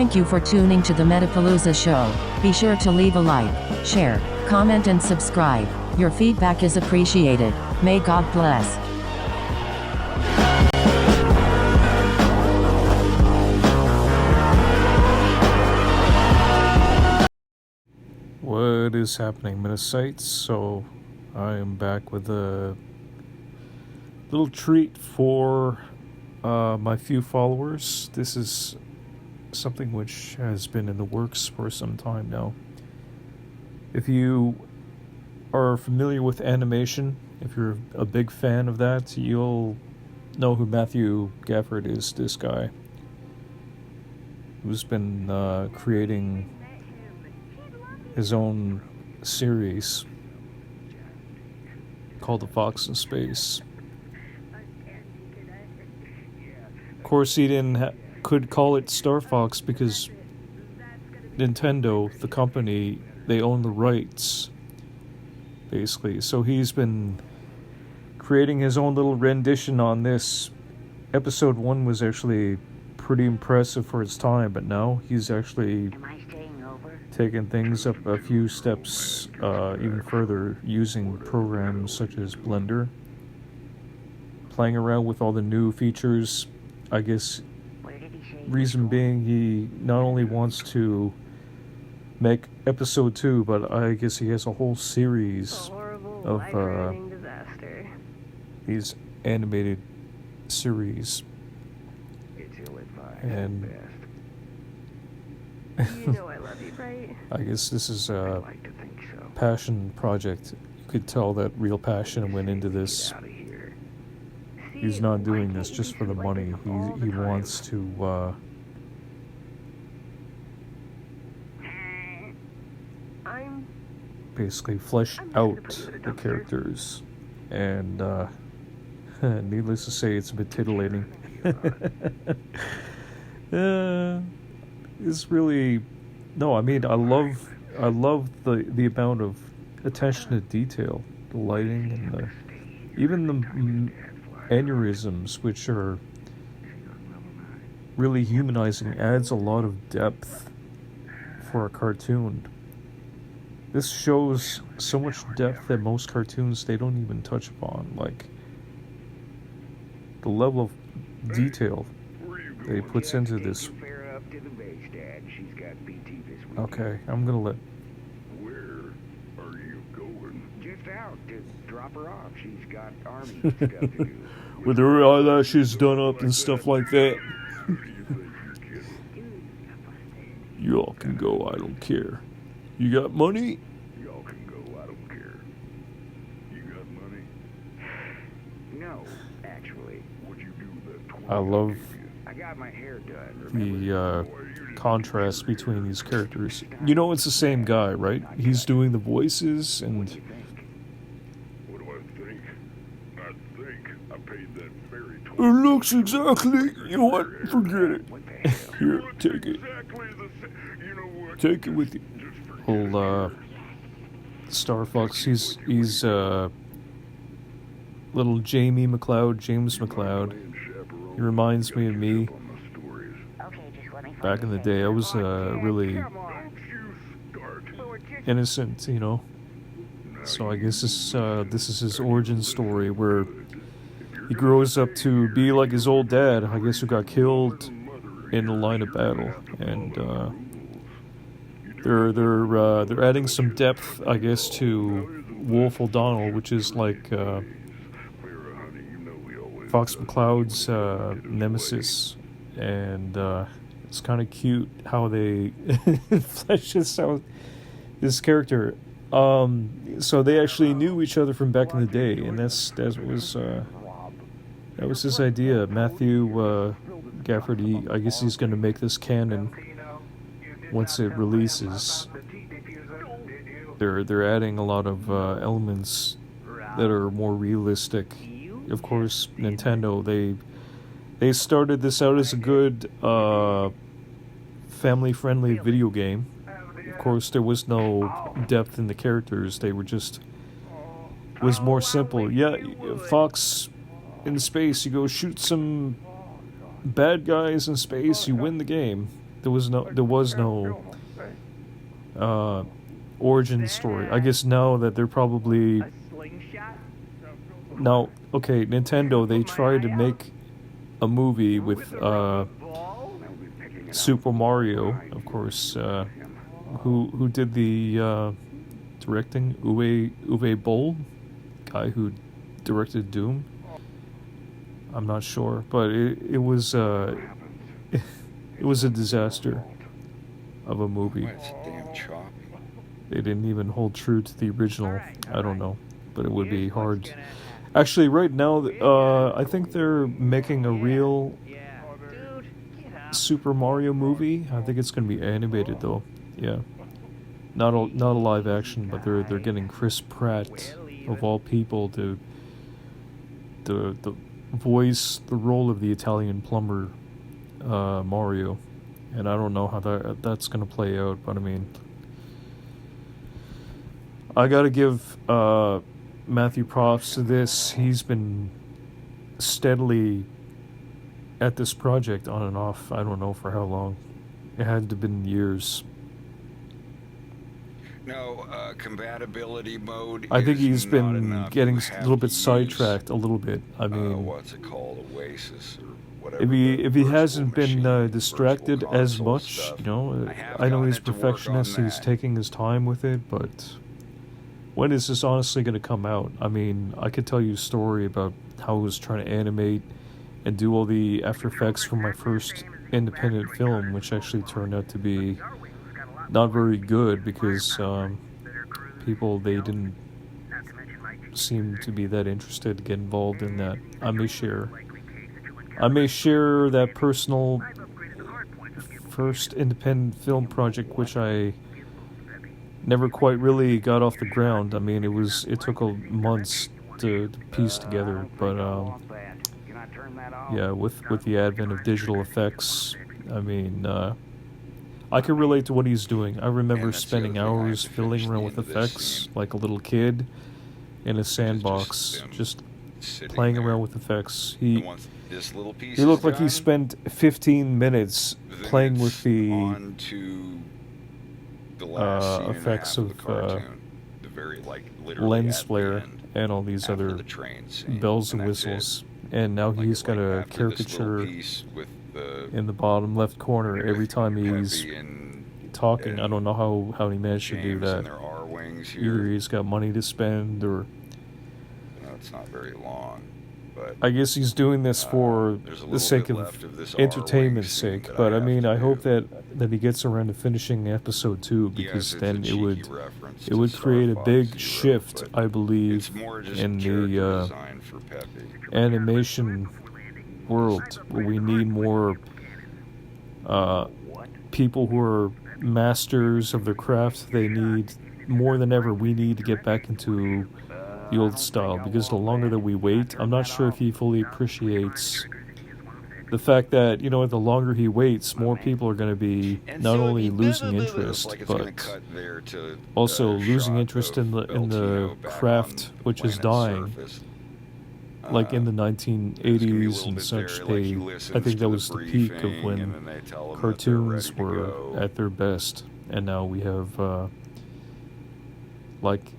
Thank you for tuning to the Metapalooza show. Be sure to leave a like, share, comment and subscribe. Your feedback is appreciated. May God bless. What is happening, Minosites? So, I am back with a little treat for my few followers. This is something which has been in the works for some time now. If you are familiar with animation, if you're a big fan of that, you'll know who Matthew Gafford is, this guy who's been creating his own series called The Fox in Space. Of course, he could call it Star Fox because Nintendo, the company, they own the rights, basically. So he's been creating his own little rendition on this. Episode 1 was actually pretty impressive for its time, but now he's actually taking things up a few steps even further, using programs such as Blender, playing around with all the new features. I guess reason being, he not only wants to make episode 2, but I guess he has a whole series of these animated series. And you know I love you, right? I guess this is a passion project. You could tell that real passion went into this. He's not doing this just for the money. He wants to basically flesh out the characters, and needless to say, it's a bit titillating. It's really no. I mean, I love the amount of attention to detail, the lighting, and even the aneurysms, which are really humanizing, adds a lot of depth for a cartoon. This shows so much depth that most cartoons, they don't even touch upon, like the level of detail that he puts into this. Okay, I'm gonna let. Where are you going? Just out to drop her off. She's got army stuff to do. With her eyelashes done up and stuff like that. Y'all can go, I don't care. You got money? Y'all can go, I don't care. You got money? No, actually. What'd you do with that 20 I love I got my hair done. the contrast between these characters. You know, it's the same guy, right? He's doing the voices and... What do I think? I think I paid that fairy It looks exactly... You know what? Forget it. Here, take it. Take it with you. Old, Star Fox, he's little James McLeod. He reminds me of me. Back in the day, I was really innocent, you know. So I guess this is his origin story, where he grows up to be like his old dad, I guess, who got killed in the line of battle, and they're adding some depth, I guess, to Wolf O'Donnell, which is like Fox McCloud's nemesis, and it's kind of cute how they flesh this character. So they actually knew each other from back in the day, and that was his idea. Matthew Gafford, I guess he's going to make this canon once it releases. They're adding a lot of elements that are more realistic. Of course, Nintendo, they started this out as a good family-friendly video game. Of course, there was no depth in the characters. They were just... It was more simple. Yeah, Fox in space, you go shoot some bad guys in space, you win the game. There was no origin story. I guess now that they're probably now okay. Nintendo, they tried to make a movie with Super Mario, of course. Who did the directing? Uwe Boll, guy who directed Doom. I'm not sure, but it was it was a disaster of a movie. Why, it's damn choppy. They didn't even hold true to the original. I don't know, but it would be hard. Actually, right now, I think they're making a real Super Mario movie. I think it's going to be animated though. Yeah, not a live action, but they're getting Chris Pratt of all people to voice the role of the Italian plumber Mario, and I don't know how that's going to play out. But I mean, I got to give Matthew props to this. He's been steadily at this project on and off. I don't know for how long. It had to have been years. No, compatibility mode. I think is he's not been enough. getting You a have little to bit use, sidetracked a little bit. I mean, what's it called, Oasis or whatever. if he virtual hasn't been machine, distracted virtual as console much, stuff. you know, I have I know gotten he's it to work perfectionist. on He's that. taking his time with it, but when is this honestly going to come out? I mean, I could tell you a story about how I was trying to animate and do all the After Effects for my first independent film, which actually turned out to be not very good because people, they didn't seem to be that interested to get involved in that. I may share that personal first independent film project, which I never quite really got off the ground. I mean, it took months to piece together, but yeah, with the advent of digital effects, I mean, I can relate to what he's doing. I remember And that's the spending other thing, I have hours to fiddling finish around the with end of this effects scene. like a little kid in a sandbox, them just sitting playing there. around with effects. And once this little piece He looked is like he done, spent 15 minutes then playing it's with the on to the last scene and a effects half of of the cartoon. The very, literally lens at the flare end, and all these after other the train scene, bells and that's it. whistles. And now he's got a after this little caricature piece with the in the bottom left corner every time he's Peppy and talking. I don't know how he managed to do James that. and there are wings Either here. he's got money to spend, or It's not very long, but I guess he's doing this for there's a the little sake bit of left of this entertainment's R-wing scene sake. that But I have mean, to I hope do. that he gets around to finishing episode 2, Yes, because it's then a it cheeky would reference it to would Star create a Fox big Zero, shift, but I believe, it's more just in character the design for Peppy. animation world, where we need more people who are masters of their craft. They need, more than ever, we need to get back into the old style, because the longer that we wait, I'm not sure if he fully appreciates the fact that, the longer he waits, more people are going to be And not so only it's losing interest, like it's gonna but cut there to also a losing shot interest of in the Beltino back craft, on the which is planet's dying. surface. Like in the There's gonna be a 1980s little and bit such, there, like he I listens think to that was the peak of briefing, and when then they tell him that they're cartoons ready to were go. at their best, and now we have like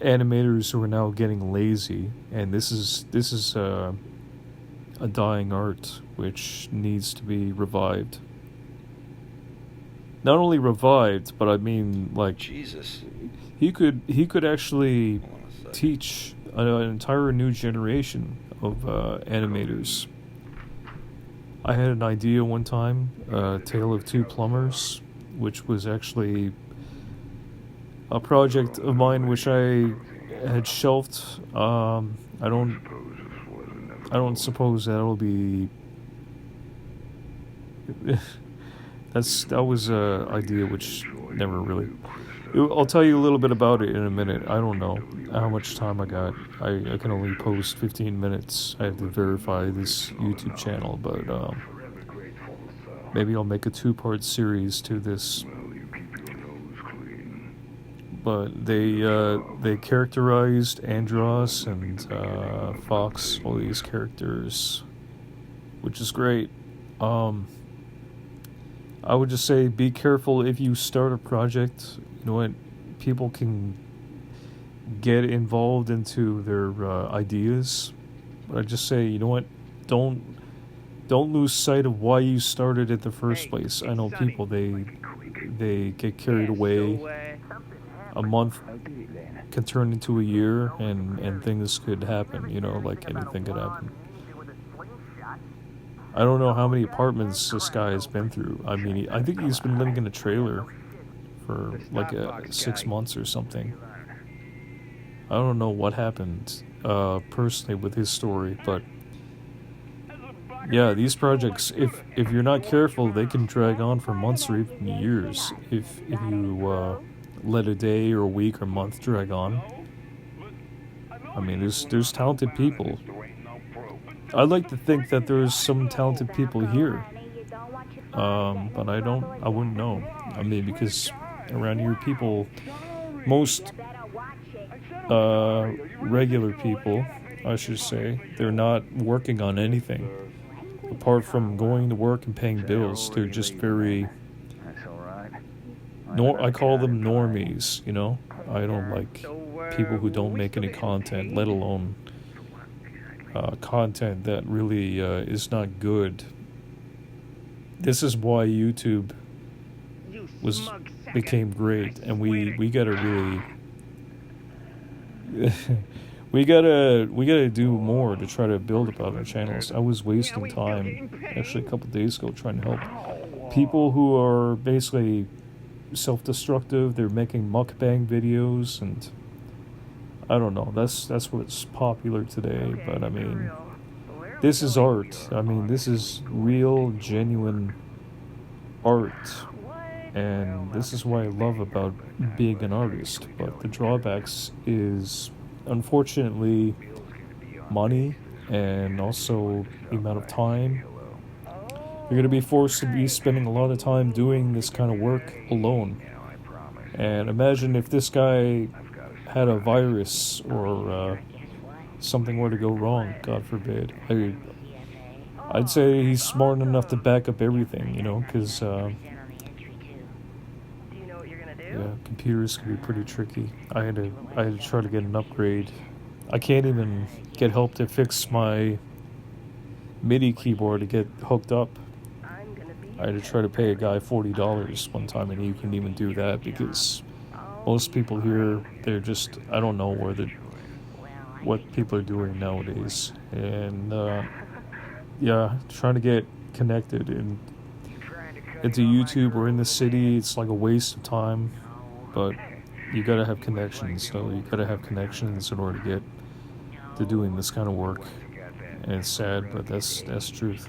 animators who are now getting lazy, and this is a dying art which needs to be revived. Not only revived, but I mean, like, Jesus. he could actually Hold on a second. teach an entire new generation of animators. I had an idea one time, Tale of Two Plumbers, which was actually a project of mine which I had shelved. I don't suppose that'll be. That was a idea which never really. I'll tell you a little bit about it in a minute. I don't know how much time I got. I can only post 15 minutes. I have to verify this YouTube channel, but maybe I'll make a 2-part series to this. But they characterized Andros and Fox, all these characters, which is great. I would just say be careful if you start a project. You know what? People can get involved into their ideas. But I just say, you know what? Don't lose sight of why you started in the first place. I know people they get carried away. A month can turn into a year, and things could happen. You know, like anything could happen. I don't know how many apartments this guy has been through. I mean, I think he's been living in a trailer for like 6 months or something. I don't know what happened personally with his story, but yeah, these projects, if you're not careful, they can drag on for months or even years if you let a day or a week or month drag on. I mean, there's talented people. I'd like to think that there's some talented people here, but I wouldn't know. I mean, because around here, most regular people, I should say, they're not working on anything apart from going to work and paying bills. They're just very. I call them normies. You know, I don't like people who don't make any content, let alone content that really is not good. This is why YouTube became great, and we gotta really we gotta do more to try to build up other channels. I was wasting time actually a couple days ago trying to help people who are basically self-destructive. They're making mukbang videos, and I don't know, that's what's popular today. But I mean, this is art. I mean, this is real, genuine art, and this is what I love about being an artist. But the drawbacks is, unfortunately, money, and also the amount of time. You're going to be forced to be spending a lot of time doing this kind of work alone. And imagine if this guy had a virus or something were to go wrong, God forbid. I'd say he's smart enough to back up everything, you know, because computers can be pretty tricky. I had to try to get an upgrade. I can't even get help to fix my MIDI keyboard to get hooked up. I had to try to pay a guy $40 one time, and he couldn't even do that because most people here, they're just, I don't know what people are doing nowadays. And trying to get connected into YouTube or in the city, it's like a waste of time. But you gotta have connections, so you gotta have connections in order to get to doing this kind of work. And it's sad, but that's truth.